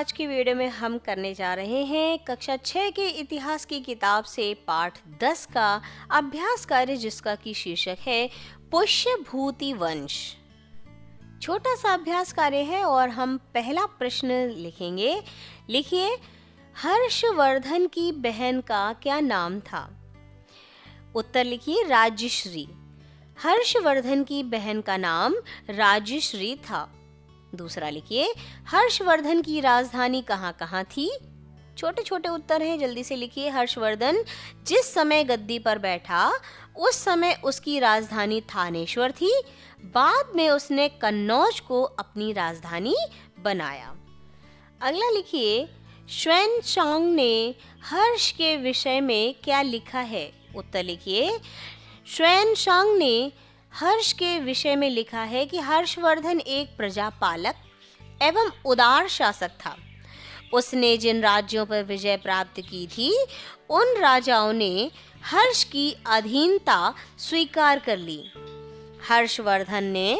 आज की वीडियो में हम करने जा रहे हैं कक्षा 6 के इतिहास की किताब से पाठ 10 का अभ्यास कार्य, जिसका की शीर्षक है पुष्यभूति वंश। छोटा सा अभ्यास कार्य है और हम पहला प्रश्न लिखेंगे। लिखिए, हर्षवर्धन की बहन का क्या नाम था? उत्तर लिखिए, राजश्री। हर्षवर्धन की बहन का नाम राजश्री था। दूसरा लिखिए, हर्षवर्धन की राजधानी कहाँ थी? छोटे छोटे उत्तर हैं, जल्दी से लिखिए। हर्षवर्धन जिस समय गद्दी पर बैठा उस समय उसकी राजधानी थानेश्वर थी। बाद में उसने कन्नौज को अपनी राजधानी बनाया। अगला लिखिए, श्वेनशांग ने हर्ष के विषय में क्या लिखा है? उत्तर लिखिए, श्वेनशांग ने हर्ष के विषय में लिखा है कि हर्षवर्धन एक प्रजापालक एवं उदार शासक था। उसने जिन राज्यों पर विजय प्राप्त की थी उन राजाओं ने हर्ष की अधीनता स्वीकार कर ली। हर्षवर्धन ने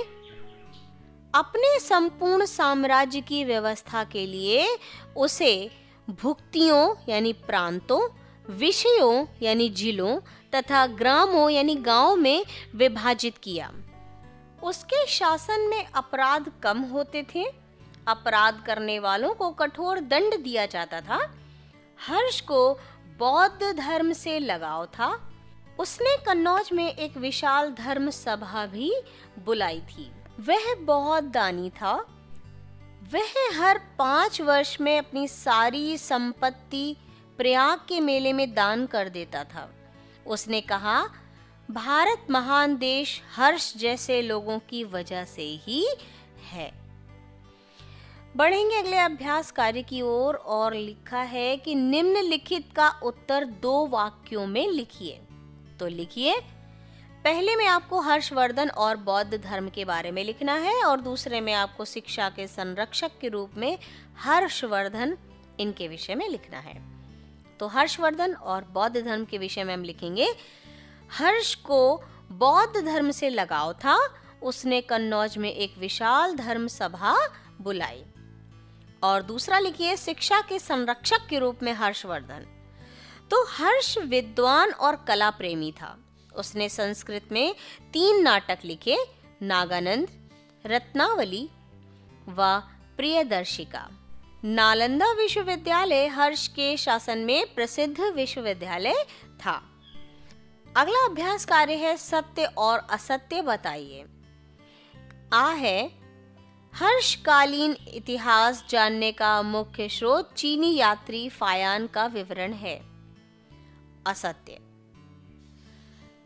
अपने संपूर्ण साम्राज्य की व्यवस्था के लिए उसे भुक्तियों यानी प्रांतों, विषयों यानी जिलों तथा ग्रामों यानी गांवों में विभाजित किया। उसके शासन में अपराध कम होते थे। अपराध करने वालों को कठोर दंड दिया जाता था। हर्ष को बौद्ध धर्म से लगाव था। उसने कन्नौज में एक विशाल धर्म सभा भी बुलाई थी। वह बहुत दानी था। वह हर 5 वर्ष में अपनी सारी संपत्ति प्रयाग के मेले में दान कर देता था। उसने कहा, भारत महान देश हर्ष जैसे लोगों की वजह से ही है। बढ़ेंगे अगले अभ्यास कार्य की ओर और लिखा है कि निम्नलिखित का उत्तर 2 वाक्यों में लिखिए। तो लिखिए, पहले में आपको हर्षवर्धन और बौद्ध धर्म के बारे में लिखना है और दूसरे में आपको शिक्षा के संरक्षक के रूप में हर्षवर्धन इनके विषय में लिखना है। तो हर्षवर्धन और बौद्ध धर्म के विषय में हम लिखेंगे, हर्ष को बौद्ध धर्म से लगाव था। उसने कन्नौज में एक विशाल धर्म सभा बुलाई। और दूसरा लिखिए, शिक्षा के संरक्षक के रूप में हर्षवर्धन। तो हर्ष विद्वान और कला प्रेमी था। उसने संस्कृत में 3 नाटक लिखे, नागानंद, रत्नावली व प्रियदर्शिका। नालंदा विश्वविद्यालय हर्ष के शासन में प्रसिद्ध विश्वविद्यालय था। अगला अभ्यास कार्य है सत्य और असत्य बताइए। आ है, हर्षकालीन इतिहास जानने का मुख्य स्रोत चीनी यात्री फायान का विवरण है। असत्य।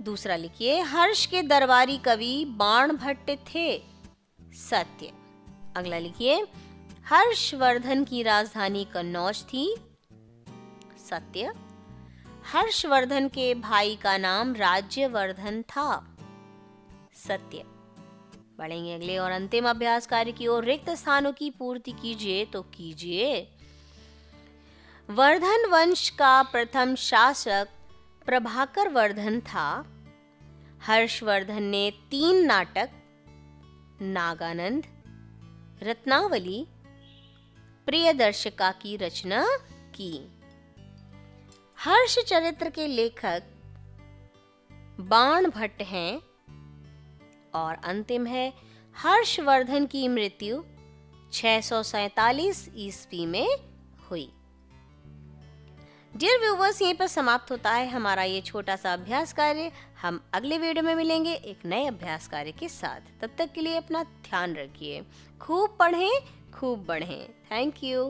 दूसरा लिखिए, हर्ष के दरबारी कवि बाणभट्ट थे। सत्य। अगला लिखिए, हर्षवर्धन की राजधानी कन्नौज थी। सत्य। हर्षवर्धन के भाई का नाम राज्यवर्धन था। सत्य। बढ़ेंगे अगले और अंतिम अभ्यास कार्य की ओर। रिक्त स्थानों की पूर्ति कीजिए। तो कीजिए। वर्धन वंश का प्रथम शासक प्रभाकर वर्धन था। हर्षवर्धन ने 3 नाटक, नागानंद, रत्नावली, प्रियदर्शिका की रचना की। हर्ष चरित्र के लेखक बाणभट्ट हैं। और अंतिम है, हर्षवर्धन की मृत्यु 647 ईस्वी में हुई। डियर व्यूवर्स, यहीं पर समाप्त होता है हमारा ये छोटा सा अभ्यास कार्य। हम अगले वीडियो में मिलेंगे एक नए अभ्यास कार्य के साथ। तब तक के लिए अपना ध्यान रखिए। खूब पढ़ें, खूब बढ़ें। Thank you.